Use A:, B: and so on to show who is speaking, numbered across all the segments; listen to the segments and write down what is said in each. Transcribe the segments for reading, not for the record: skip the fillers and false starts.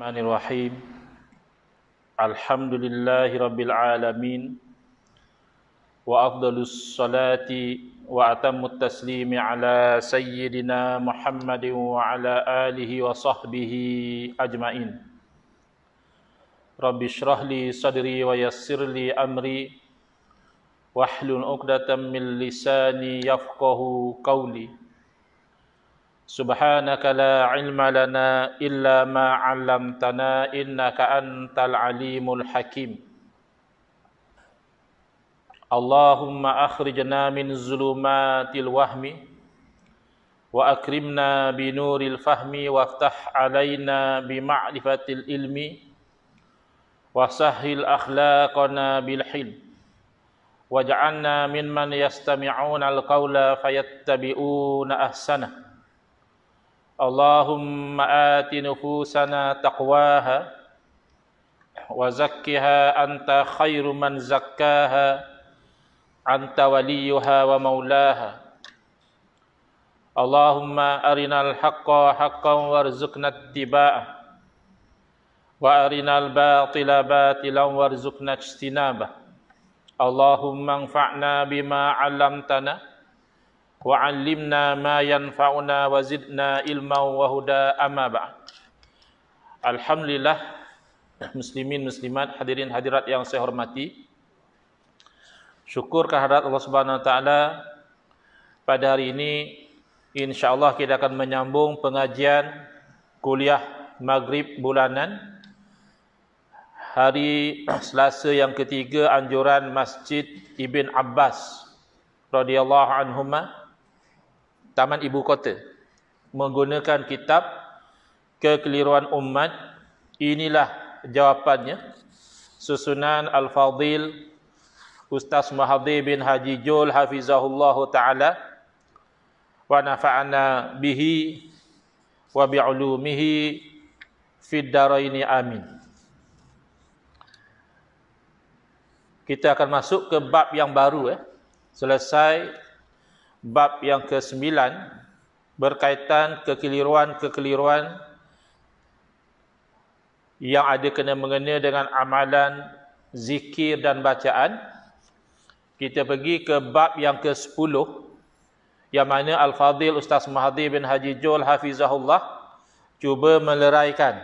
A: Bismillahirrahmanirrahim. Alhamdulillahi rabbil alamin. Wa afdalus salati wa atammut taslimi ala sayyidina Muhammadin wa ala alihi wa sahbihi ajmain. Rabbi shrah li sadri wa yassir li amri wahlul 'uqdatam min lisani yafqahu qawli. Subhanaka la ilma lana illa ma 'allamtana innaka antal alimul hakim. Allahumma akhrijna min zulumatil wahmi wa akrimna bi nuril fahmi waftah alaina bi ma'rifatil ilmi wa sahhil akhlaqana bil hilm waj'alna mimman yastami'una al-qawla fayattabi'una ahsanah. Allahumma ati nufusana taqwaha wa zakkiha anta khairu man zakkaha anta waliyuha wa maulaha. Allahumma arinal haqqa haqqan warzuqna ittiba'ah wa arinal batila batilan warzuqna ijtinabah. Allahumma anfa'na bima 'allamtana wa 'allimna ma yanfa'una wa zidna ilman wa huda, amma ba'd. Alhamdulillah, muslimin muslimat, hadirin hadirat yang saya hormati. Syukur kehadirat Allah Subhanahu wa taala, pada hari ini insyaallah kita akan menyambung pengajian kuliah Maghrib bulanan hari Selasa yang ketiga anjuran Masjid Ibn Abbas radhiyallahu anhuma, Taman Ibu Kota, menggunakan kitab Kekeliruan Umat. Inilah jawapannya, susunan Al-Fadhil Ustaz Mahathir bin Haji Jul hafizahullahu ta'ala wa nafa'ana bihi wa bi'ulumihi fid daraini amin. Kita akan masuk ke bab yang baru. Selesai bab yang ke-9 berkaitan kekeliruan-kekeliruan yang ada kena mengena dengan amalan zikir dan bacaan. Kita pergi ke bab yang ke-10 yang mana Al-Fadhil Ustaz Mahathir bin Haji Jul hafizahullah cuba meleraikan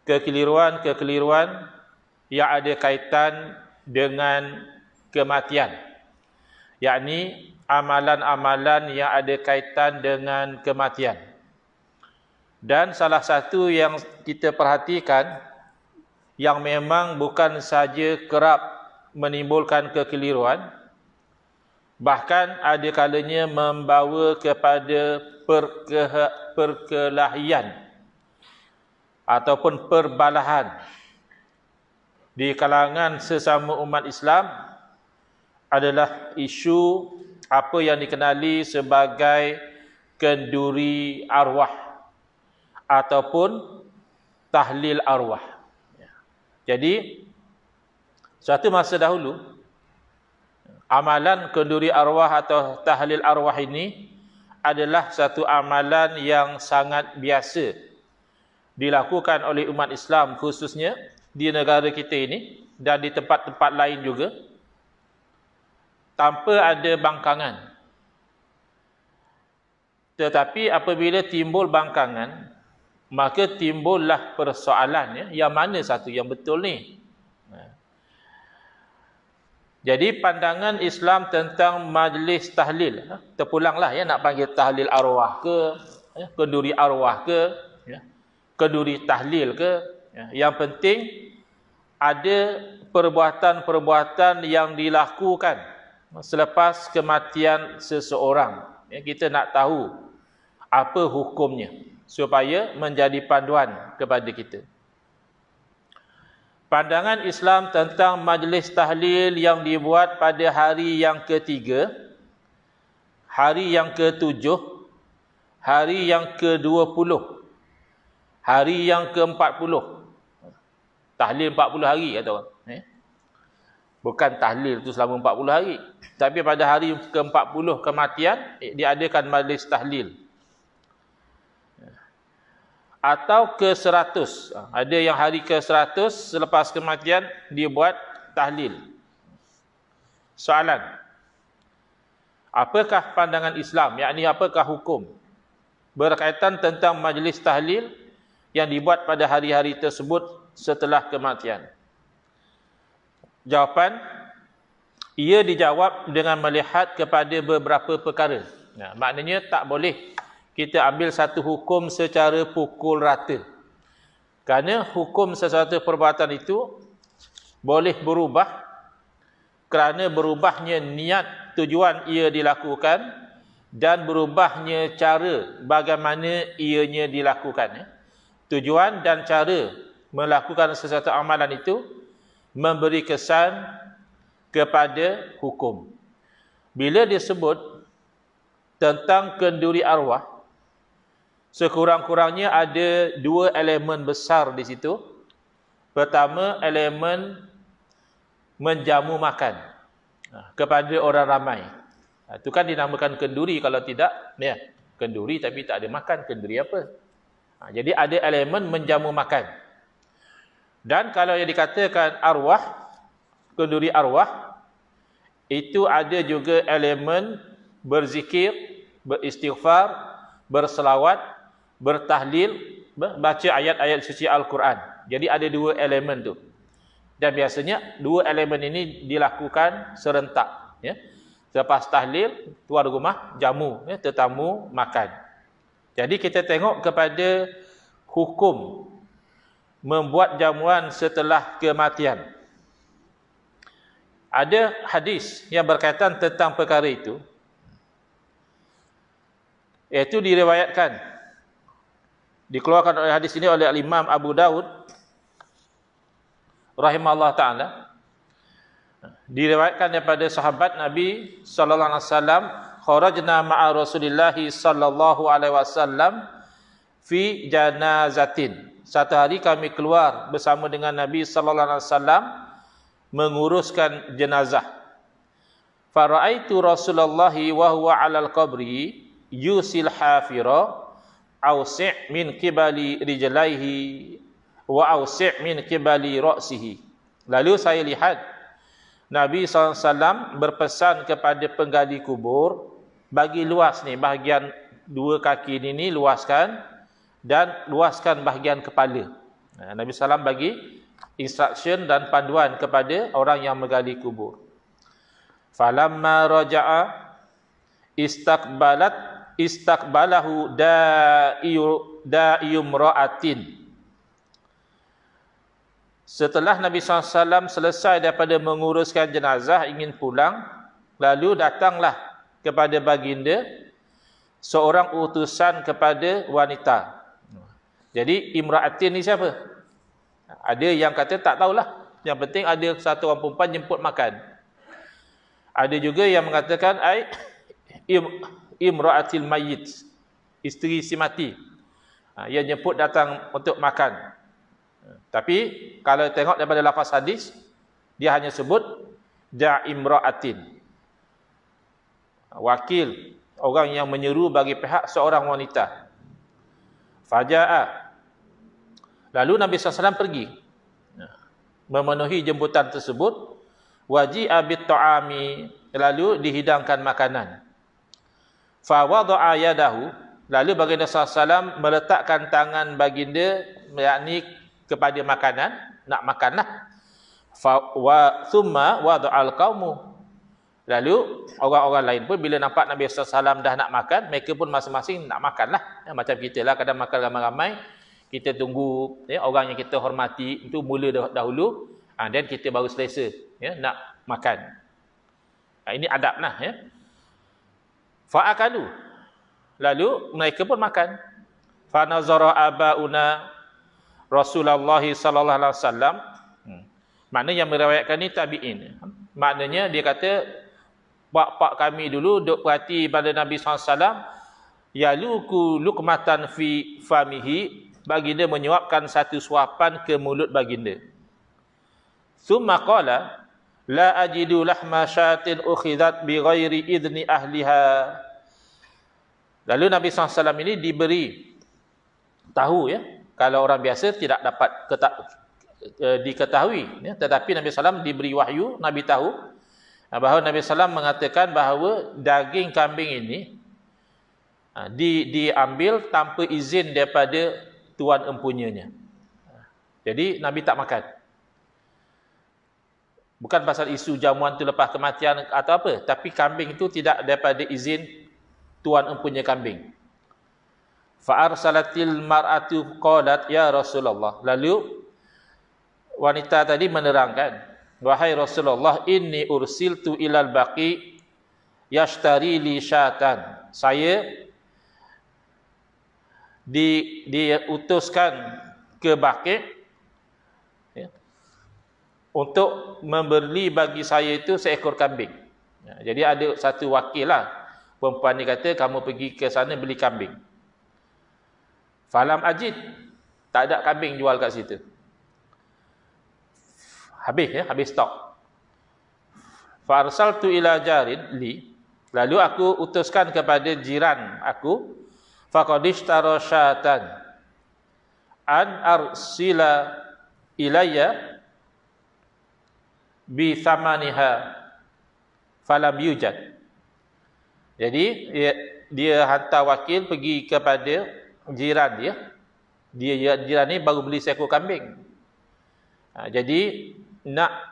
A: kekeliruan-kekeliruan yang ada kaitan dengan kematian, yakni amalan-amalan yang ada kaitan dengan kematian. Dan salah satu yang kita perhatikan yang memang bukan saja kerap menimbulkan kekeliruan, bahkan ada kalanya membawa kepada perkelahian ataupun perbalahan di kalangan sesama umat Islam, adalah isu apa yang dikenali sebagai kenduri arwah ataupun tahlil arwah. Jadi suatu masa dahulu, amalan kenduri arwah atau tahlil arwah ini adalah satu amalan yang sangat biasa dilakukan oleh umat Islam, khususnya di negara kita ini dan di tempat-tempat lain juga, tanpa ada bangkangan. Tetapi apabila timbul bangkangan, maka timbullah persoalan, yang mana satu yang betul ni. Jadi pandangan Islam tentang majlis tahlil, terpulanglah nak panggil tahlil arwah ke, kenduri arwah ke, kenduri tahlil ke, yang penting ada perbuatan-perbuatan yang dilakukan selepas kematian seseorang. Kita nak tahu apa hukumnya supaya menjadi panduan kepada kita. Pandangan Islam tentang majlis tahlil yang dibuat pada hari yang ketiga, hari yang ke-7, hari yang ke-20, hari yang ke-40. Tahlil 40 hari kata orang. Bukan tahlil tu selama 40 hari. Tapi pada hari ke-40 kematian, diadakan majlis tahlil. atau ke-100. Ada yang hari ke-100 selepas kematian dia buat tahlil. Soalan. Apakah pandangan Islam? Yakni apakah hukum berkaitan tentang majlis tahlil yang dibuat pada hari-hari tersebut setelah kematian? Jawapan, ia dijawab dengan melihat kepada beberapa perkara. Maknanya tak boleh kita ambil satu hukum secara pukul rata. Kerana hukum sesuatu perbuatan itu boleh berubah kerana berubahnya niat tujuan ia dilakukan dan berubahnya cara bagaimana ianya dilakukan. Tujuan dan cara melakukan sesuatu amalan itu memberi kesan kepada hukum. Bila disebut tentang kenduri arwah, sekurang-kurangnya ada dua elemen besar di situ. Pertama, elemen menjamu makan kepada orang ramai. Itu kan dinamakan kenduri, kalau tidak, ya, kenduri tapi tak ada makan, kenduri apa? Jadi ada elemen menjamu makan. Dan kalau yang dikatakan arwah, kenduri arwah, itu ada juga elemen berzikir, beristighfar, berselawat, bertahlil, baca ayat-ayat suci Al-Quran. Jadi ada dua elemen tu. Dan biasanya dua elemen ini dilakukan serentak. Ya. Selepas tahlil, tuan rumah jamu, ya, tetamu makan. Jadi kita tengok kepada hukum membuat jamuan setelah kematian. Ada hadis yang berkaitan tentang perkara itu. Iaitu diriwayatkan, dikeluarkan oleh hadis ini oleh Imam Abu Daud rahimahullah ta'ala. Diriwayatkan daripada sahabat Nabi sallallahu alaihi wasallam, kharajna ma'a Rasulillah sallallahu alaihi wasallam fi janazatin. Satu hari kami keluar bersama dengan Nabi sallallahu alaihi wasallam menguruskan jenazah. Fara'aitu Rasulullah wa huwa 'alal qabri yusil hafira awsi' min qibali rijlaihi wa awsi' min qibali ra'sihi. Lalu saya lihat Nabi SAW berpesan kepada penggali kubur, bagi luas ni bahagian dua kaki ni luaskan dan luaskan bahagian kepala. Nabi SAW bagi instruction dan panduan kepada orang yang menggali kubur. Falamma raja'a istakbalahu da'iyum ra'atin. Setelah Nabi SAW selesai daripada menguruskan jenazah, ingin pulang, lalu datanglah kepada baginda seorang utusan kepada wanita. Jadi imra'atin ni siapa? Ada yang kata tak tahulah. Yang penting ada satu orang perempuan jemput makan. Ada juga yang mengatakan imra'atil mayyit, isteri si mati. Yang jemput datang untuk makan. Tapi kalau tengok daripada lafaz hadis, dia hanya sebut imra'atin. Wakil, orang yang menyeru bagi pihak seorang wanita. Faja'a. Lalu Nabi SAW pergi memenuhi jemputan tersebut. Waji'a bit ta'ami, lalu dihidangkan makanan. Fa wada'a yadahu, lalu baginda SAW meletakkan tangan baginda, yakni kepada makanan, nak makanlah. Fa wa thumma wada'al qaumu, lalu orang-orang lain pun bila nampak Nabi SAW dah nak makan, mereka pun masing-masing nak makanlah. Macam kita lah, kadang makan ramai-ramai, kita tunggu orang yang kita hormati itu mula dahulu, dan kita baru selesa nak makan. Ini adab lah. Fa'akalu, lalu mereka pun makan. Fa nazara abauna Rasulullah sallallahu alaihi wasallam. Maknanya yang meriwayatkan ni tabi'in. Maknanya dia kata pak-pak kami dulu duk perhati pada Nabi SAW, yaluku luqmatan fi famihi, baginda menyuapkan satu suapan ke mulut baginda. Summa qala la ajidu lahma syatin ukhidat bi ghairi idni ahliha. Lalu Nabi SAW ini diberi tahu ya, kalau orang biasa tidak dapat diketahui ya. Tetapi Nabi SAW diberi wahyu, Nabi tahu bahawa Nabi SAW mengatakan bahawa daging kambing ini diambil tanpa izin daripada tuan empunyanya. Jadi Nabi tak makan. Bukan pasal isu jamuan itu lepas kematian atau apa, tapi kambing itu tidak daripada izin tuan empunya kambing. Fa arsalatil mar'atu qalat ya Rasulullah. Lalu wanita tadi menerangkan, wahai Rasulullah, inni ursiltu ilal baqi yashtari li syatan. Saya diutuskan ke Baqi ya, untuk membeli bagi saya itu seekor kambing. Ya, jadi ada satu wakil lah. Perempuan ni kata, kamu pergi ke sana beli kambing. Falam ajid. Tak ada kambing jual kat situ. Habis ya, habis stok. Farsaltu ila jarin li. Lalu aku utuskan kepada jiran aku. Faqadishtara syatan. An arsila ilayya bi thamaniha falam yujad. Jadi dia hantar wakil pergi kepada jiran dia. Jiran ni baru beli seekor kambing. Jadi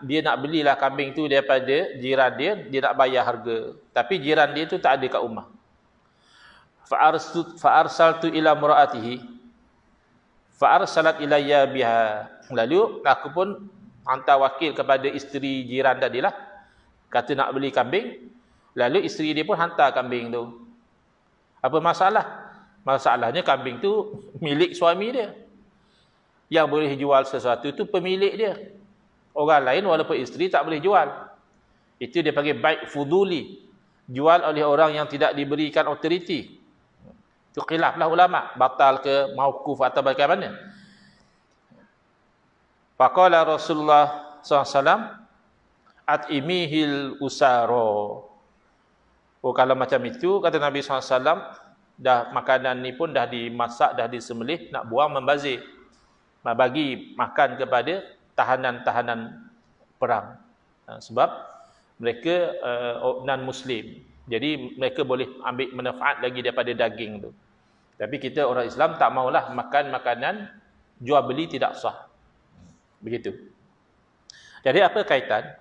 A: dia nak belilah kambing tu daripada jiran dia nak bayar harga. Tapi jiran dia tu tak ada kat rumah. Fa arsaltu ila muraatihi fa arsalat ilayya biha. Lalu aku pun hantar wakil kepada isteri jiran tadilah, kata nak beli kambing. Lalu isteri dia pun hantar kambing tu. Apa masalah? Masalahnya kambing tu milik suami dia. Yang boleh jual sesuatu tu pemilik dia. Orang lain walaupun isteri tak boleh jual. Itu dia panggil bai' fuduli. Jual oleh orang yang tidak diberikan autoriti. Itu khilaflah ulama, batal ke mauquf atau bagaimana. Faqala Rasulullah SAW, at'imihil usaro. Oh, kalau macam itu, kata Nabi SAW, dah makanan ni pun dah dimasak, dah disembelih, nak buang membazir. Nak bagi makan kepada tahanan-tahanan perang. Sebab mereka non-Muslim. Jadi mereka boleh ambil manfaat lagi daripada daging tu. Tapi kita orang Islam tak maulah makan makanan jual beli tidak sah. Begitu. Jadi apa kaitan?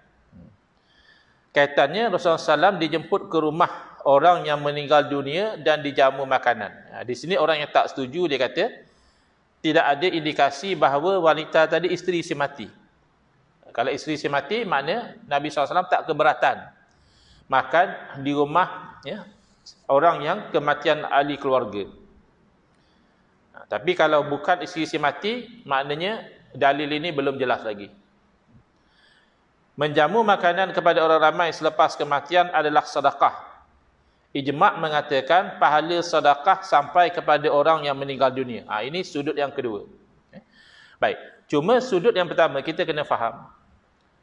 A: Kaitannya Rasulullah SAW dijemput ke rumah orang yang meninggal dunia dan dijamu makanan. Di sini orang yang tak setuju dia kata tidak ada indikasi bahawa wanita tadi isteri si mati. Kalau isteri si mati makna Nabi SAW tak keberatan makan di rumah ya, orang yang kematian ahli keluarga. Tapi kalau bukan isteri si mati, maknanya dalil ini belum jelas lagi. Menjamu makanan kepada orang ramai selepas kematian adalah sedekah. Ijma' mengatakan pahala sedekah sampai kepada orang yang meninggal dunia. Ini sudut yang kedua. Baik, cuma sudut yang pertama kita kena faham.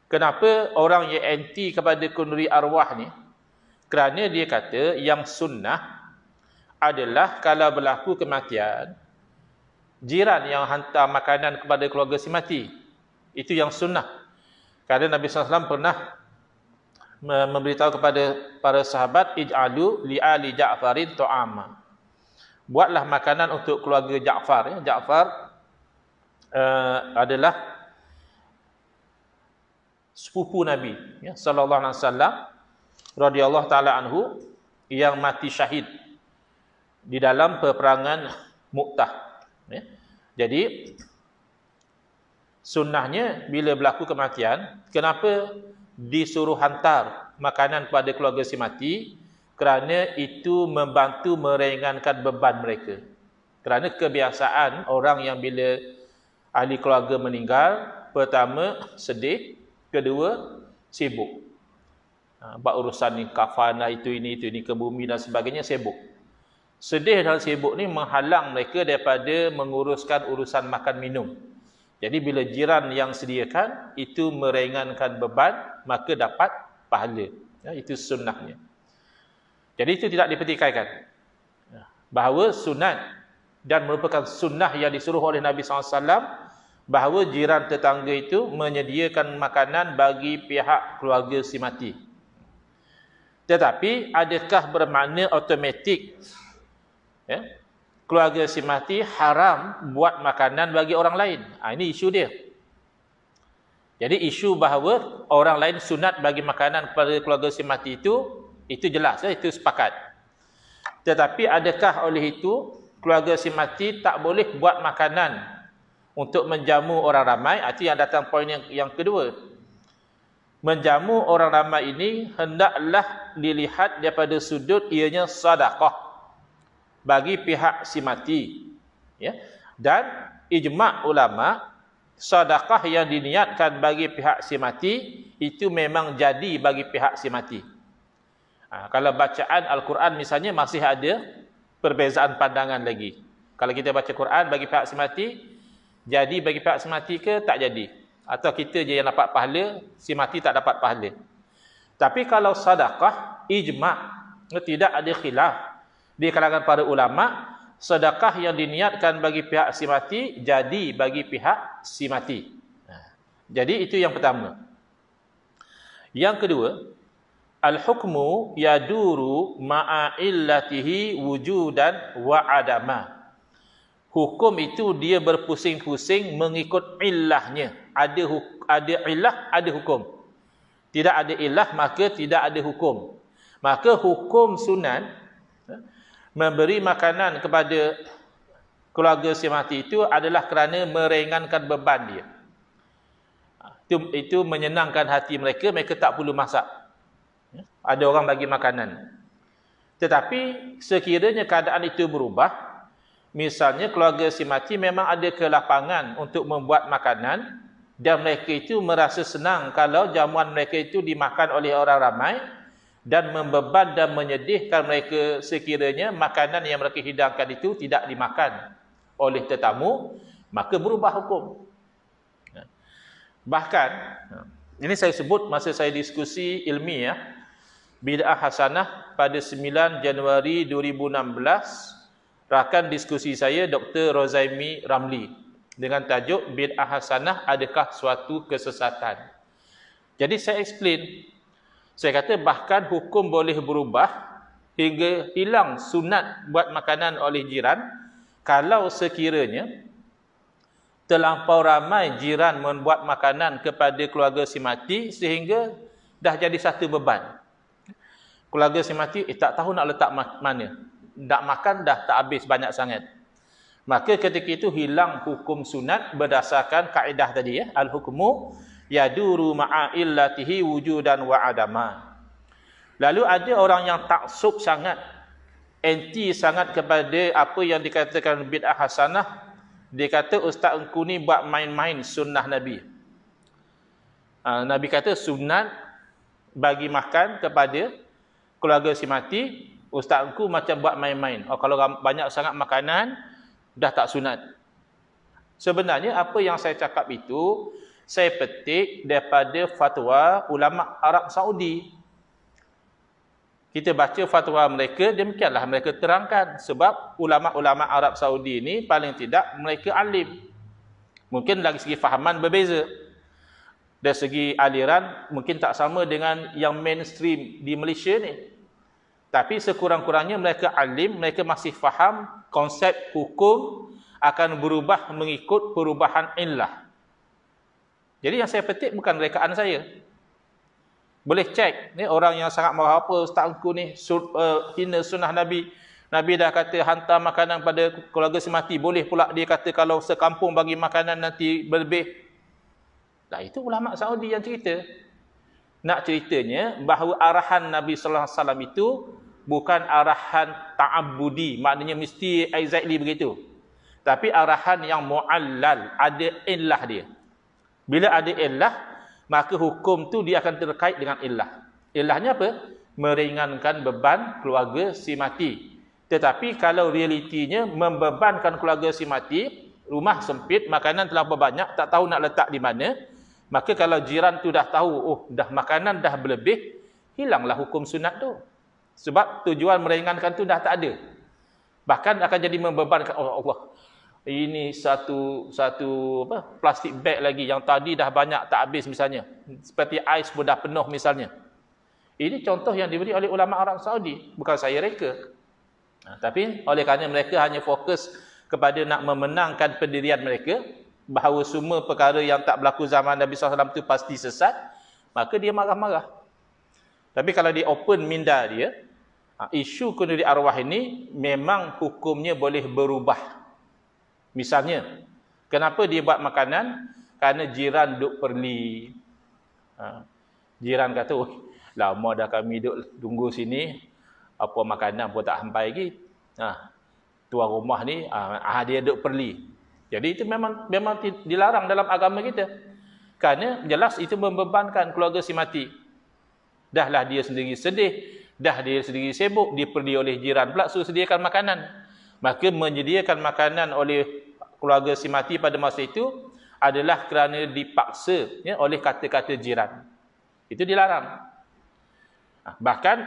A: Kenapa orang yang anti kepada kenduri arwah ni? Kerana dia kata yang sunnah adalah kalau berlaku kematian, jiran yang hantar makanan kepada keluarga si mati. Itu yang sunnah. Kerana Nabi SAW pernah memberitahu kepada para sahabat, ij'alu li'ali Ja'farin tu'ama. Buatlah makanan untuk keluarga Ja'far. Ya. Ja'far adalah sepupu Nabi ya, sallallahu alaihi wasallam radhiyallahu taala anhu yang mati syahid di dalam peperangan Mu'tah ya. Jadi sunnahnya bila berlaku kematian, kenapa disuruh hantar makanan kepada keluarga si mati? Kerana itu membantu meringankan beban mereka. Kerana kebiasaan orang yang bila ahli keluarga meninggal, pertama sedih, kedua, sibuk. Buat urusan ni, kafan lah, itu ini, ke bumi dan sebagainya, sibuk. Sedih dan sibuk ni menghalang mereka daripada menguruskan urusan makan minum. Jadi bila jiran yang sediakan, itu meringankan beban, maka dapat pahala. Ya, itu sunnahnya. Jadi itu tidak dipertikaikan. Bahawa sunat dan merupakan sunnah yang disuruh oleh Nabi SAW, bahawa jiran tetangga itu menyediakan makanan bagi pihak keluarga si mati. Tetapi adakah bermakna automatik keluarga si mati haram buat makanan bagi orang lain? Ini isu dia. Jadi isu bahawa orang lain sunat bagi makanan kepada keluarga si mati itu jelas, itu sepakat. Tetapi adakah oleh itu keluarga si mati tak boleh buat makanan untuk menjamu orang ramai? Itu yang datang poin yang kedua. Menjamu orang ramai ini hendaklah dilihat daripada sudut ianya sedekah bagi pihak si mati. Dan ijma' ulama, sedekah yang diniatkan bagi pihak si mati itu memang jadi bagi pihak si mati. Kalau bacaan Al-Quran misalnya masih ada perbezaan pandangan lagi. Kalau kita baca Quran bagi pihak si mati, jadi bagi pihak si mati ke tak jadi? Atau kita je yang dapat pahala, si mati tak dapat pahala? Tapi kalau sedekah, ijma', tidak ada khilaf di kalangan para ulama, sedekah yang diniatkan bagi pihak si mati jadi bagi pihak si mati. Jadi itu yang pertama. Yang kedua, al-hukmu yaduru ma'a illatihi wujudan wa adama. Hukum itu dia berpusing-pusing mengikut illahnya. Ada illah, ada hukum. Tidak ada illah, maka tidak ada hukum. Maka hukum sunat memberi makanan kepada keluarga si mati itu adalah kerana meringankan beban dia. Itu menyenangkan hati mereka, mereka tak perlu masak. Ada orang bagi makanan. Tetapi sekiranya keadaan itu berubah, misalnya keluarga si mati memang ada kelapangan untuk membuat makanan dan mereka itu merasa senang kalau jamuan mereka itu dimakan oleh orang ramai dan membeban dan menyedihkan mereka sekiranya makanan yang mereka hidangkan itu tidak dimakan oleh tetamu, maka berubah hukum. Bahkan, ini saya sebut masa saya diskusi ilmiah Bid'ah Hasanah pada 9 Januari 2016, rakan diskusi saya Dr. Rozaimi Ramli dengan tajuk Bid'ah Hasanah adakah suatu kesesatan. Jadi saya explain, saya kata bahkan hukum boleh berubah hingga hilang sunat buat makanan oleh jiran kalau sekiranya terlampau ramai jiran membuat makanan kepada keluarga si mati sehingga dah jadi satu beban. Keluarga si mati tak tahu nak letak mana. Tak makan dah tak habis banyak sangat. Maka ketika itu hilang hukum sunat berdasarkan kaedah tadi al-hukmu yaduru ma'a illatihi wujudan wa adama. Lalu ada orang yang taksub sangat, anti sangat kepada apa yang dikatakan bid'ah hasanah. Dia kata ustaz engkau ni buat main-main sunnah Nabi. Nabi kata sunat bagi makan kepada keluarga si mati, ustaz engkau macam buat main-main. Kalau banyak sangat makanan, dah tak sunat. Sebenarnya apa yang saya cakap itu, saya petik daripada fatwa ulama Arab Saudi. Kita baca fatwa mereka, demikianlah mereka terangkan. Sebab ulama-ulama Arab Saudi ini paling tidak mereka alim. Mungkin dari segi fahaman berbeza. Dari segi aliran mungkin tak sama dengan yang mainstream di Malaysia ni. Tapi sekurang-kurangnya mereka alim, mereka masih faham konsep hukum akan berubah mengikut perubahan illah. Jadi yang saya petik bukan rekaan saya. Boleh cek, ni orang yang sangat marah apa ustaz engkau ni hina sunnah Nabi. Nabi dah kata hantar makanan pada keluarga semati. Boleh pula dia kata kalau sekampung bagi makanan nanti berlebih. Nah, itu ulama Saudi yang cerita. Nak ceritanya bahawa arahan Nabi sallallahu alaihi wasallam itu bukan arahan ta'abbudi, maknanya mesti exactly begitu. Tapi arahan yang muallal, ada illah dia. Bila ada illah, maka hukum tu dia akan terkait dengan illah. Illahnya apa? Meringankan beban keluarga si mati. Tetapi kalau realitinya membebankan keluarga si mati, rumah sempit, makanan terlalu banyak, tak tahu nak letak di mana, maka kalau jiran tu dah tahu, oh dah makanan dah berlebih, hilanglah hukum sunat tu. Sebab tujuan meringankan tu dah tak ada. Bahkan akan jadi membebankan Allah. Ini satu plastik bag lagi yang tadi dah banyak tak habis misalnya. Seperti ais pun dah penuh misalnya. Ini contoh yang diberi oleh ulama Arab Saudi, bukan saya reka. Tapi oleh kerana mereka hanya fokus kepada nak memenangkan pendirian mereka, bahawa semua perkara yang tak berlaku zaman Nabi SAW itu pasti sesat, maka dia marah-marah. Tapi kalau dia open minda dia, isu kenduri arwah ini memang hukumnya boleh berubah. Misalnya, kenapa dia buat makanan? Kerana jiran duk perli. Jiran kata, oh, lama dah kami duk tunggu sini, apa makanan pun tak sampai lagi. Tuan rumah ni, dia duk perli. Jadi itu memang dilarang dalam agama kita. Kerana jelas itu membebankan keluarga si mati. Dahlah dia sendiri sedih, dah dia sendiri sibuk, diperli oleh jiran pula suruh sediakan makanan. Maka menyediakan makanan oleh keluarga si mati pada masa itu adalah kerana dipaksa oleh kata-kata jiran. Itu dilarang. Bahkan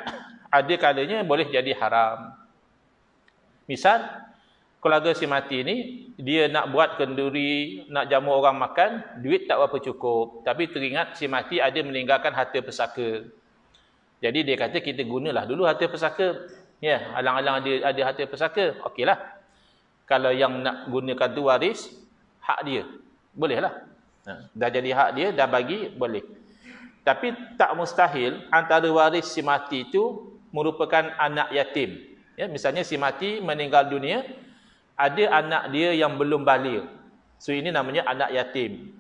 A: ada kalanya boleh jadi haram. Misal, keluarga si mati ni, dia nak buat kenduri, nak jamu orang makan, duit tak berapa cukup. Tapi teringat si mati ada meninggalkan harta pesaka. Jadi dia kata kita gunalah dulu harta pesaka. Ya, alang-alang ada harta pesaka. Okeylah. Kalau yang nak gunakan tu waris, hak dia. Bolehlah. Dah jadi hak dia, dah bagi, boleh. Tapi tak mustahil antara waris si mati itu merupakan anak yatim. Ya, misalnya si mati meninggal dunia, ada anak dia yang belum baligh. So ini namanya anak yatim.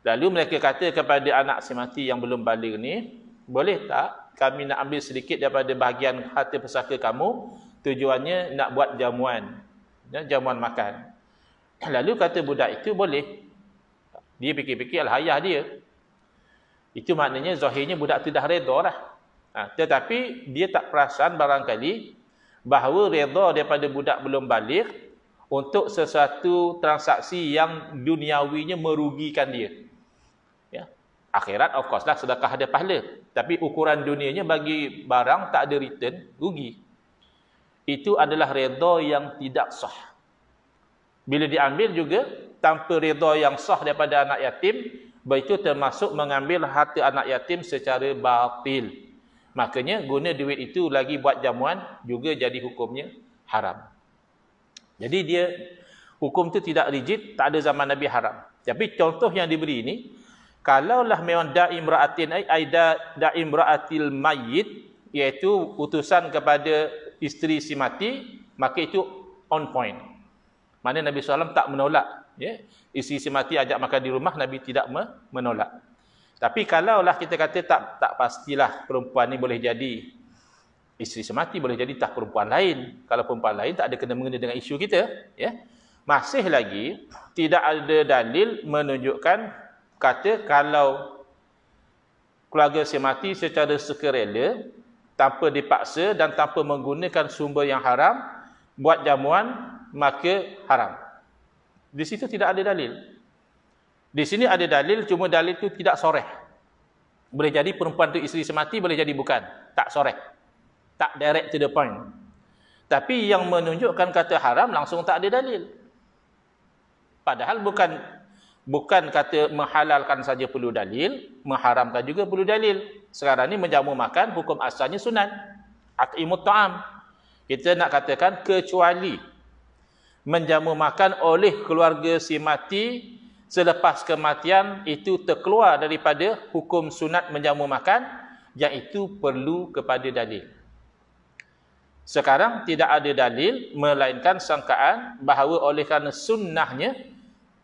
A: Lalu mereka kata kepada anak si mati yang belum baligh ni, boleh tak kami nak ambil sedikit daripada bahagian harta pesaka kamu, tujuannya nak buat jamuan. Jamuan makan. Lalu kata budak itu boleh. Dia fikir-fikir ayah dia. Itu maknanya zahirnya budak itu dah redha dah. Tetapi dia tak perasan barangkali bahawa redha daripada budak belum baligh untuk sesuatu transaksi yang duniawinya merugikan dia. Ya. Akhirat of course lah sedekah ada pahala. Tapi ukuran dunianya bagi barang tak ada return, rugi. Itu adalah redha yang tidak sah. Bila diambil juga tanpa redha yang sah daripada anak yatim, itu termasuk mengambil harta anak yatim secara batil. Makanya guna duit itu lagi buat jamuan juga jadi hukumnya haram. Jadi dia hukum tu tidak rigid, tak ada zaman Nabi haram. Tapi contoh yang diberi ini, kalaulah memang da'imra'atin da'imra'atil mayyit, iaitu utusan kepada isteri si mati, maka itu on point. Mana Nabi SAW tak menolak. Ya? Isteri si mati ajak makan di rumah, Nabi tidak menolak. Tapi kalaulah kita kata tak pastilah perempuan ni boleh jadi isteri semati, boleh jadi tak perempuan lain. Kalau perempuan lain tak ada kena-mengena dengan isu kita, ya. Masih lagi tidak ada dalil menunjukkan kata kalau keluarga semati secara sukarela, tanpa dipaksa dan tanpa menggunakan sumber yang haram buat jamuan, maka haram. Di situ tidak ada dalil. Di sini ada dalil, cuma dalil itu tidak soreh. Boleh jadi perempuan itu isteri semati, boleh jadi bukan. Tak soreh. Tak direct to the point. Tapi yang menunjukkan kata haram, langsung tak ada dalil. Padahal bukan kata menghalalkan saja perlu dalil, mengharamkan juga perlu dalil. Sekarang ni menjamu makan, hukum asalnya sunat. At'imut ta'am. Kita nak katakan kecuali menjamu makan oleh keluarga si mati selepas kematian itu terkeluar daripada hukum sunat menjamu makan, yang itu perlu kepada dalil. Sekarang tidak ada dalil, melainkan sangkaan bahawa oleh kerana sunnahnya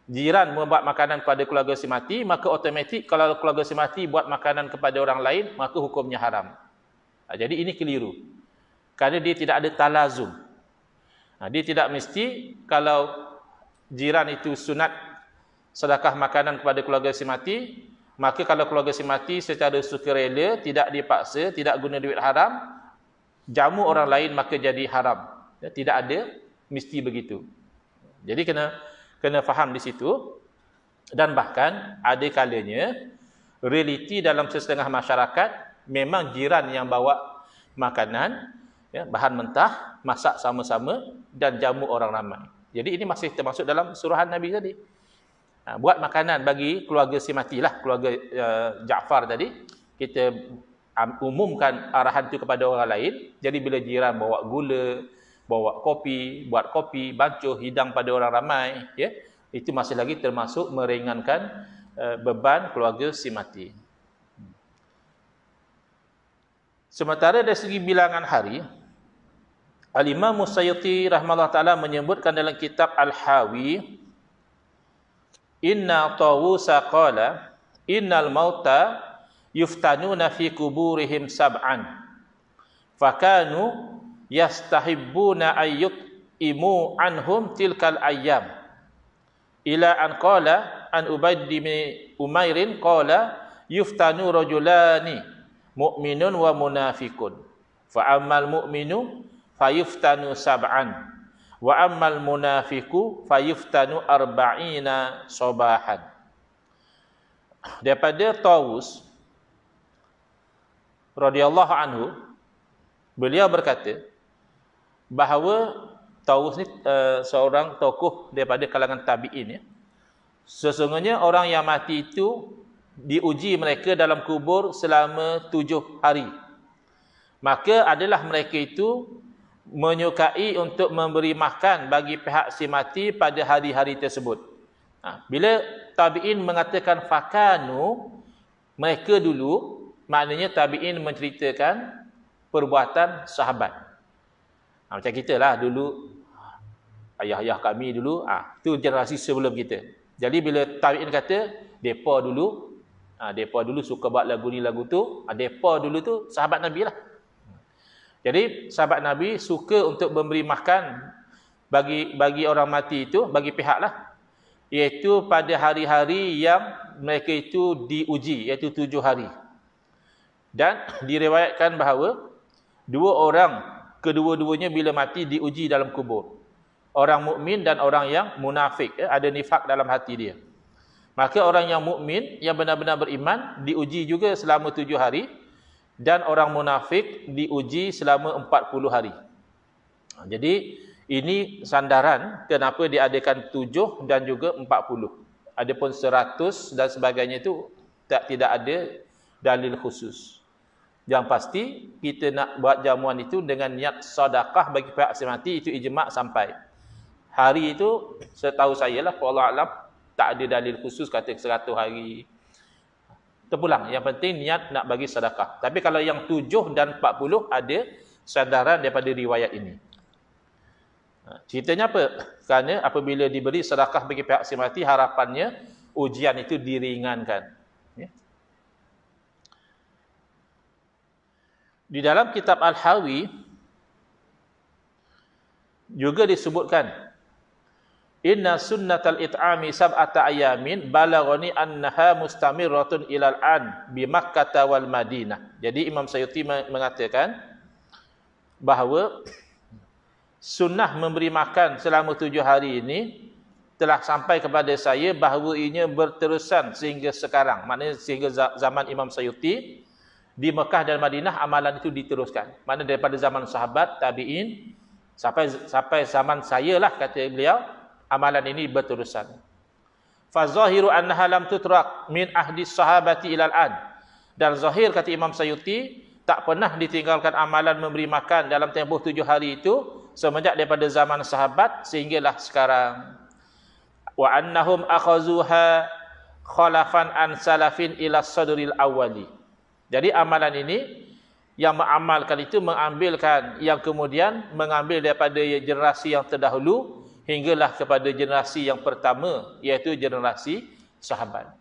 A: jiran membuat makanan kepada keluarga si mati, maka automatik kalau keluarga si mati buat makanan kepada orang lain, maka hukumnya haram. Jadi ini keliru. Kerana dia tidak ada talazum. Dia tidak mesti kalau jiran itu sunat sedekah makanan kepada keluarga si mati, maka kalau keluarga si mati secara sukarela, tidak dipaksa, tidak guna duit haram, jamu orang lain maka jadi haram. Tidak ada mesti begitu. Jadi kena faham di situ. Dan bahkan ada kalanya realiti dalam setengah masyarakat memang jiran yang bawa makanan, Ya, bahan mentah, masak sama-sama dan jamu orang ramai. Jadi ini masih termasuk dalam suruhan Nabi tadi. Buat makanan bagi keluarga si mati lah, keluarga Ja'far tadi. Kita umumkan arahan itu kepada orang lain. Jadi bila jiran bawa gula, bawa kopi, buat kopi, bancuh, hidang pada orang ramai, ya, itu masih lagi termasuk meringankan beban keluarga si mati. Sementara dari segi bilangan hari, Al-Imam Musayyiti rahimahullah ta'ala menyebutkan dalam kitab Al-Hawi, Inna Tawusa qala, Innal mauta yuftanuna fi kuburihim sab'an, fakanu yastahibbuna ayyut imu anhum tilkal ayyam. Ila an qala, an Ubaid bin Umairin qala, yuftanu rajulani, mu'minun wa munafikun. Fa ammal mu'minu fayuftanu sab'an wa ammal munafiku fayuftanu arba'ina sabahan. Daripada Tawus radhiyallahu anhu, beliau berkata bahawa Tawus ni seorang tokoh daripada kalangan tabi'in, ya. Sesungguhnya orang yang mati itu diuji mereka dalam kubur selama 7 hari. Maka adalah mereka itu menyukai untuk memberi makan bagi pihak si mati pada hari-hari tersebut. Bila tabi'in mengatakan fakanu, mereka dulu, maknanya tabi'in menceritakan perbuatan sahabat. Macam kita lah dulu, ayah-ayah kami dulu, itu generasi sebelum kita. Jadi bila tabi'in kata, mereka dulu suka buat lagu ni lagu tu, mereka dulu tu sahabat Nabi lah. Jadi sahabat Nabi suka untuk memberi makan bagi orang mati itu, bagi pihak lah, iaitu pada hari-hari yang mereka itu diuji, iaitu 7 hari. Dan diriwayatkan bahawa dua orang, kedua-duanya bila mati diuji dalam kubur. Orang mukmin dan orang yang munafik, ada nifak dalam hati dia. Maka orang yang mukmin yang benar-benar beriman diuji juga selama 7 hari, dan orang munafik diuji selama 40 hari. Jadi ini sandaran kenapa diadakan 7 dan juga 40. Adapun 100 dan sebagainya itu tidak ada dalil khusus. Yang pasti kita nak buat jamuan itu dengan niat sedekah bagi pihak si mati, itu ijma' sampai. Hari itu setahu saya lah, wallahu alam, tak ada dalil khusus kata 100 hari. Terpulang. Yang penting niat nak bagi sedekah. Tapi kalau yang 7 dan 40 ada sandaran daripada riwayat ini. Ceritanya apa? Kerana apabila diberi sedekah bagi pihak si mati, harapannya ujian itu diringankan. Ya. Di dalam kitab Al-Hawi juga disebutkan, Inna sunnatal it'ami sab'ata ayamin balaghani annaha mustamirratun ilal an bi Makkah wal Madinah. Jadi Imam Sayyuti mengatakan bahawa sunnah memberi makan selama 7 hari ini telah sampai kepada saya bahawa ianya berterusan sehingga sekarang. Maknanya sehingga zaman Imam Sayyuti di Mekah dan Madinah amalan itu diteruskan. Maknanya daripada zaman sahabat, tabi'in sampai zaman saya lah, kata beliau, amalan ini berterusan. Fa zahiru annaha lam tutrak min ahdi sahabati ilal an. Dan zahir, kata Imam Sayyuti, tak pernah ditinggalkan amalan memberi makan dalam tempoh 7 hari itu semenjak daripada zaman sahabat sehinggalah sekarang. Wa annahum akhazuha khalafan an salafin ila sadril awwali. Jadi amalan ini yang mengamalkan itu mengambilkan yang kemudian mengambil daripada generasi yang terdahulu hinggalah kepada generasi yang pertama, iaitu generasi sahabat.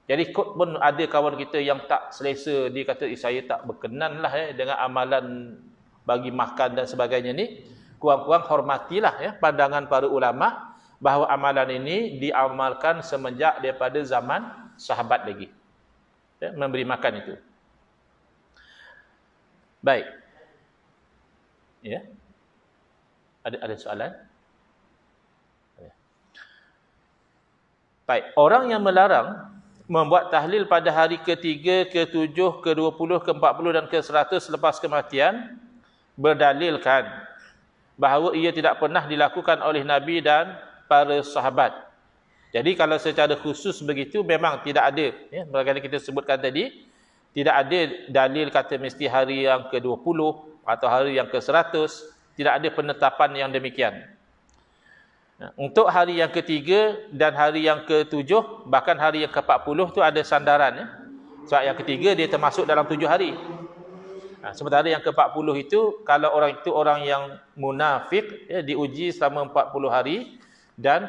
A: Jadi pun ada kawan kita yang tak selesa, dia kata saya tak berkenan lah dengan amalan bagi makan dan sebagainya ni. Kurang-kurang hormatilah pandangan para ulama bahawa amalan ini diamalkan semenjak daripada zaman sahabat lagi, memberi makan itu. Baik. Ya. Ada soalan? Baik, orang yang melarang membuat tahlil pada hari ke-3, ke-7, ke-20, ke-40 dan ke-100 selepas kematian, berdalilkan bahawa ia tidak pernah dilakukan oleh Nabi dan para sahabat. Jadi kalau secara khusus begitu memang tidak ada, ya, bagaimana kita sebutkan tadi, tidak ada dalil kata mesti hari yang ke-20 atau hari yang ke-100, tidak ada penetapan yang demikian. Untuk hari yang ketiga dan hari yang ke-7, bahkan hari yang ke-40 tu ada sandaran, ya. Sebab yang ketiga dia termasuk dalam 7 hari. Sementara yang ke-40 itu, kalau orang itu orang yang munafik, ya, diuji selama 40 hari dan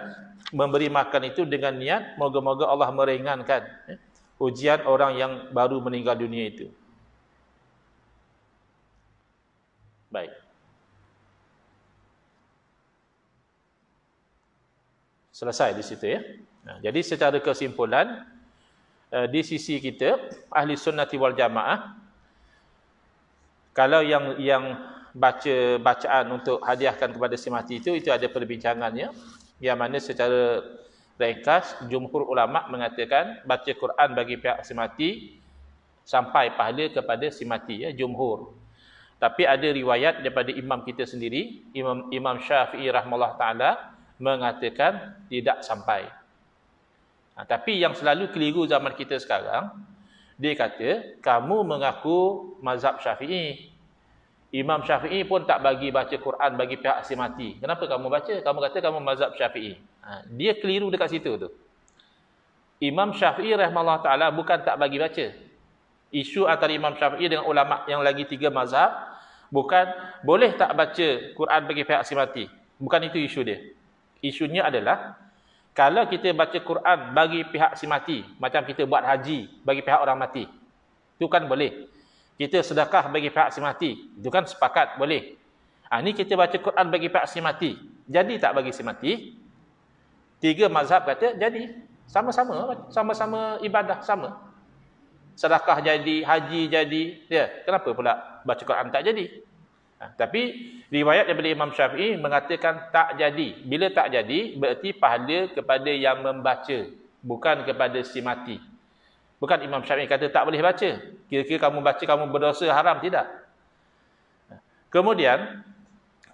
A: memberi makan itu dengan niat moga-moga Allah meringankan, ya, ujian orang yang baru meninggal dunia itu. Baik. Selesai di situ, ya. Jadi secara kesimpulan, di sisi kita ahli sunnati wal jamaah, kalau yang baca bacaan untuk hadiahkan kepada si mati itu ada perbincangannya, yang mana secara ringkas jumhur ulama mengatakan baca Quran bagi pihak si mati sampai pahala kepada si mati, ya, jumhur. Tapi ada riwayat daripada imam kita sendiri, Imam Syafi'i rahimahullah taala, mengatakan tidak sampai. Tapi yang selalu keliru zaman kita sekarang, dia kata kamu mengaku mazhab Syafi'i, Imam Syafi'i pun tak bagi baca Quran bagi pihak si mati. Kenapa kamu baca? Kamu kata kamu mazhab Syafi'i. Dia keliru dekat situ tu. Imam Syafi'i rahimahullah taala bukan tak bagi baca. Isu antara Imam Syafi'i dengan ulama yang lagi 3 mazhab bukan boleh tak baca Quran bagi pihak si mati. Bukan itu isu dia. Isunya adalah kalau kita baca Quran bagi pihak si mati, macam kita buat haji bagi pihak orang mati, itu kan boleh. Kita sedekah bagi pihak si mati, itu kan sepakat boleh. Ini kita baca Quran bagi pihak si mati, jadi tak bagi si mati? 3 mazhab kata jadi. Sama-sama ibadah sama. Sedekah jadi, haji jadi, ya. Kenapa pula baca Quran tak jadi? Tapi riwayat daripada Imam Syafi'i mengatakan tak jadi. Bila tak jadi, berarti pahala kepada yang membaca, bukan kepada si mati. Bukan Imam Syafi'i kata tak boleh baca. Kira-kira kamu baca, kamu berdosa haram, tidak. Kemudian,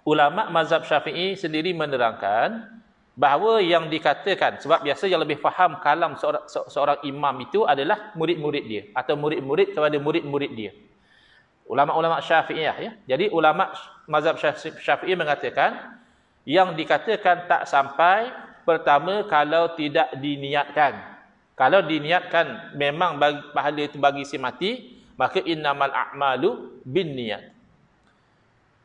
A: ulama mazhab Syafi'i sendiri menerangkan bahawa yang dikatakan, sebab biasa yang lebih faham kalam seorang imam itu adalah murid-murid dia, atau murid-murid kepada murid-murid dia. Ulama-ulama Syafi'iyah, ya. Jadi ulama mazhab Syafi'i mengatakan yang dikatakan tak sampai, pertama kalau tidak diniatkan. Kalau diniatkan memang pahala itu bagi si mati, maka innamal a'malu binniyat.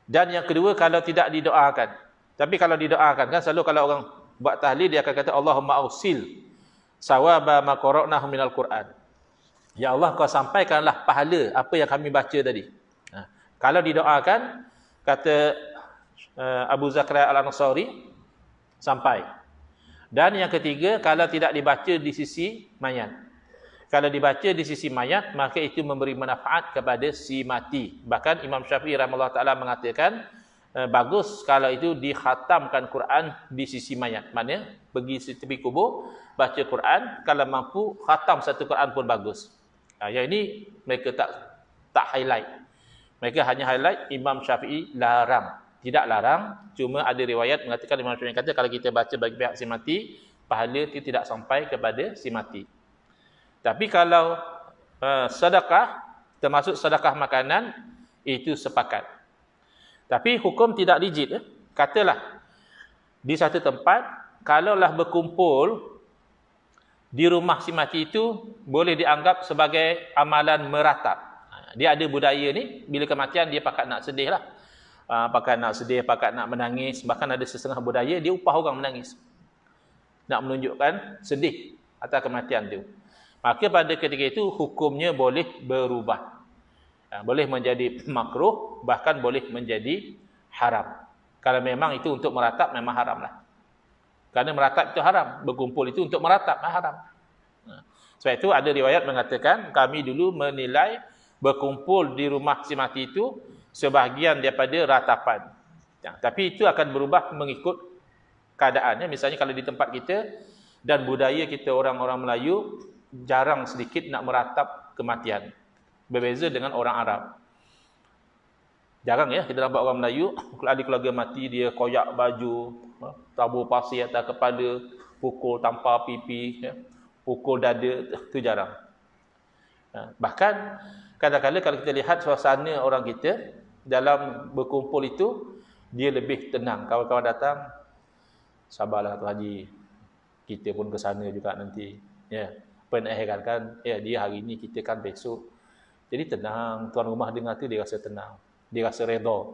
A: Dan yang kedua kalau tidak didoakan. Tapi kalau didoakan, kan selalu kalau orang buat tahlil dia akan kata Allahumma ausil sawaba ma qara'nahu minal Quran. Ya Allah, kau sampaikanlah pahala apa yang kami baca tadi. Kalau didoakan, kata Abu Zakaria Al-Ansari, sampai. Dan yang ketiga, kalau tidak dibaca di sisi mayat. Kalau dibaca di sisi mayat, maka itu memberi manfaat kepada si mati. Bahkan Imam Syafi'i rahimahullah ta'ala mengatakan, bagus kalau itu dikhatamkan Quran di sisi mayat. Maknanya, pergi tepi kubur, baca Quran, kalau mampu, khatam satu Quran pun bagus. Yang ini mereka tak highlight. Mereka hanya highlight Imam Syafi'i larang. Tidak larang, cuma ada riwayat mengatakan Imam Syafi'i kata kalau kita baca bagi pihak si mati, pahala itu tidak sampai kepada si mati. Tapi kalau sedekah, termasuk sedekah makanan, itu sepakat. Tapi hukum tidak rigid. Katalah, di satu tempat, kalaulah berkumpul di rumah si mati itu, boleh dianggap sebagai amalan meratap. Dia ada budaya ni, bila kematian dia pakat nak sedih lah. Pakat nak sedih, pakat nak menangis. Bahkan ada setengah budaya, dia upah orang menangis. Nak menunjukkan sedih atas kematian tu. Maka pada ketika itu, hukumnya boleh berubah. Boleh menjadi makruh, bahkan boleh menjadi haram. Kalau memang itu untuk meratap, memang haram lah. Kerana meratap itu haram. Berkumpul itu untuk meratap, haram. Sebab itu ada riwayat mengatakan, kami dulu menilai berkumpul di rumah si mati itu sebahagian daripada ratapan. Tapi itu akan berubah mengikut keadaannya. Misalnya kalau di tempat kita dan budaya kita orang-orang Melayu, jarang sedikit nak meratap kematian. Berbeza dengan orang Arab. Jarang ya kita nampak orang Melayu, ada keluarga mati, dia koyak baju, tabur pasir atas kepala, pukul tampar pipi, pukul dada, itu jarang. Bahkan kadang-kadang kalau kita lihat suasana orang kita dalam berkumpul itu, dia lebih tenang. Kawan-kawan datang, sabarlah Tuan Haji, kita pun ke sana juga nanti. Ya, penakhiran kan, ya dia hari ini, kita kan besok. Jadi tenang, tuan rumah dengar tu dia rasa tenang, dia rasa redha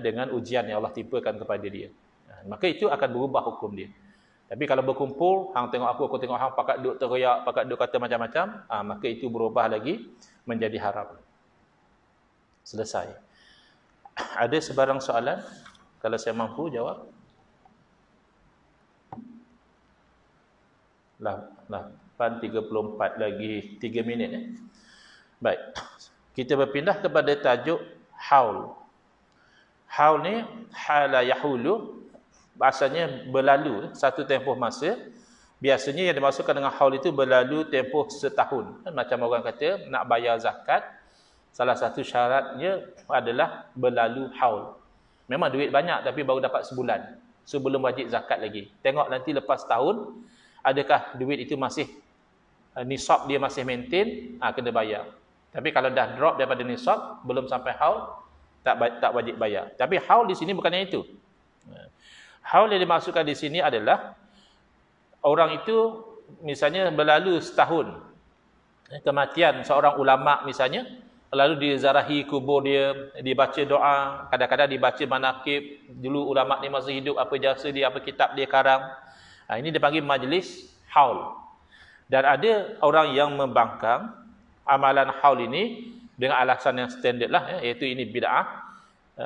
A: dengan ujian yang Allah timpakan kepada dia. Maka itu akan berubah hukum dia. Tapi kalau berkumpul, hang tengok aku tengok hang, pakat duk teriak, pakat duk kata macam-macam, maka itu berubah lagi menjadi haram. Selesai. Ada sebarang soalan? Kalau saya mampu jawab. 8:34 lagi 3 minit. Baik. Kita berpindah kepada tajuk haul. Haul ni hala yahulu, bahasanya berlalu satu tempoh masa. Biasanya yang dimaksudkan dengan haul itu berlalu tempoh setahun. Macam orang kata nak bayar zakat, salah satu syaratnya adalah berlalu haul. Memang duit banyak tapi baru dapat sebulan, sebelum wajib zakat lagi. Tengok nanti lepas tahun, adakah duit itu masih nisab dia masih maintain, kena bayar. Tapi kalau dah drop daripada nisab, belum sampai haul, tak wajib bayar. Tapi haul di sini bukannya itu. Haul yang dimaksudkan di sini adalah orang itu misalnya berlalu setahun, kematian seorang ulama misalnya, lalu dizarahi kubur dia, dibaca doa, kadang-kadang dibaca manaqib, dulu ulama ni masa hidup, apa jasa dia, apa kitab dia karang. Ini dipanggil majlis haul. Dan ada orang yang membangkang amalan haul ini dengan alasan yang standard lah, iaitu ini bid'ah,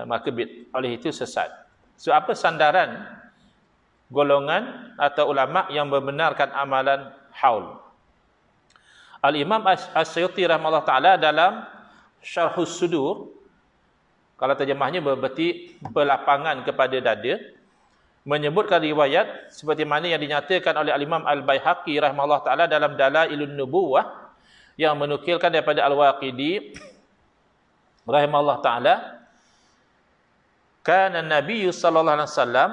A: maka oleh itu sesat. So apa sandaran golongan atau ulama yang membenarkan amalan haul? Al-Imam As-Suyuti rahimahullah ta'ala dalam Syarhus Sudur, kalau terjemahnya berberti berlapangan kepada dada, menyebutkan riwayat seperti mana yang dinyatakan oleh Al-Imam Al-Baihaqi rahimahullah ta'ala dalam Dalailun Nubuwah, yang menukilkan daripada Al-Waqidi rahimahullah ta'ala, kana Nabi sallallahu alaihi wasallam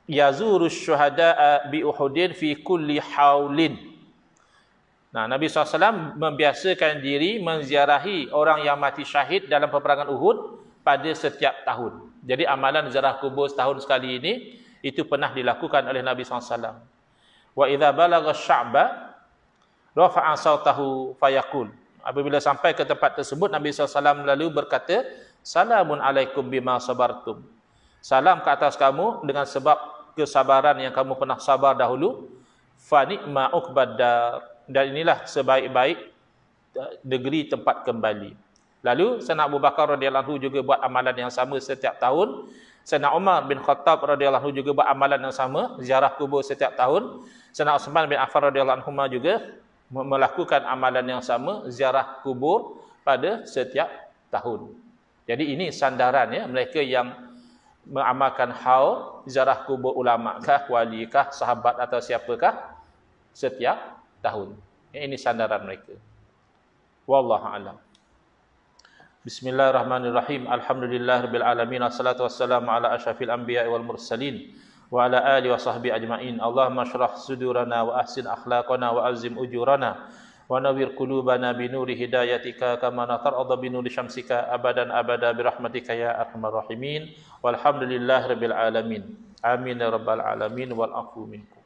A: yazuru syuhada'a bi Uhudin fi kulli haulin. Nabi SAW membiasakan diri menziarahi orang yang mati syahid dalam peperangan Uhud pada setiap tahun. Jadi amalan ziarah kubur setahun sekali ini, itu pernah dilakukan oleh Nabi SAW. Wa idza balagha sya'ba rafa'a sautahu fayaqul. Apabila sampai ke tempat tersebut, Nabi SAW lalu berkata, salamun alaikum bima sabartum. Salam ke atas kamu dengan sebab kesabaran yang kamu pernah sabar dahulu. Fa ni'ma uqbad dar. Dan inilah sebaik-baik negeri tempat kembali. Lalu Sayyidina Abu Bakar radhiyallahu anhu juga buat amalan yang sama setiap tahun. Sayyidina Umar bin Khattab radhiyallahu anhu juga buat amalan yang sama, ziarah kubur setiap tahun. Sayyidina Utsman bin Affan radhiyallahu anhu juga melakukan amalan yang sama, ziarah kubur pada setiap tahun. Jadi ini sandaran ya, mereka yang mengamalkan haul, ziarah kubur ulama kah, wali kah, sahabat atau siapakah, setiap tahun. Ini sandaran mereka. Wallahu a'lam. Bismillahirrahmanirrahim. Alhamdulillahirabbil alamin. Wassalatu wassalamu ala asyrafil anbiya'i wal mursalin wa ala alihi wa sahbihi ajma'in. Allahumma shrah sudurana wa ahsin akhlaqana wa azim ujurana wa nawwir qulubana bi nuri hidayatika kama natar'adha bi nuri syamsika abadan abada bi rahmatika ya arhamar rahimin. Walhamdulillahirabbil alamin. Amin ya rabbal alamin wal afu minkum.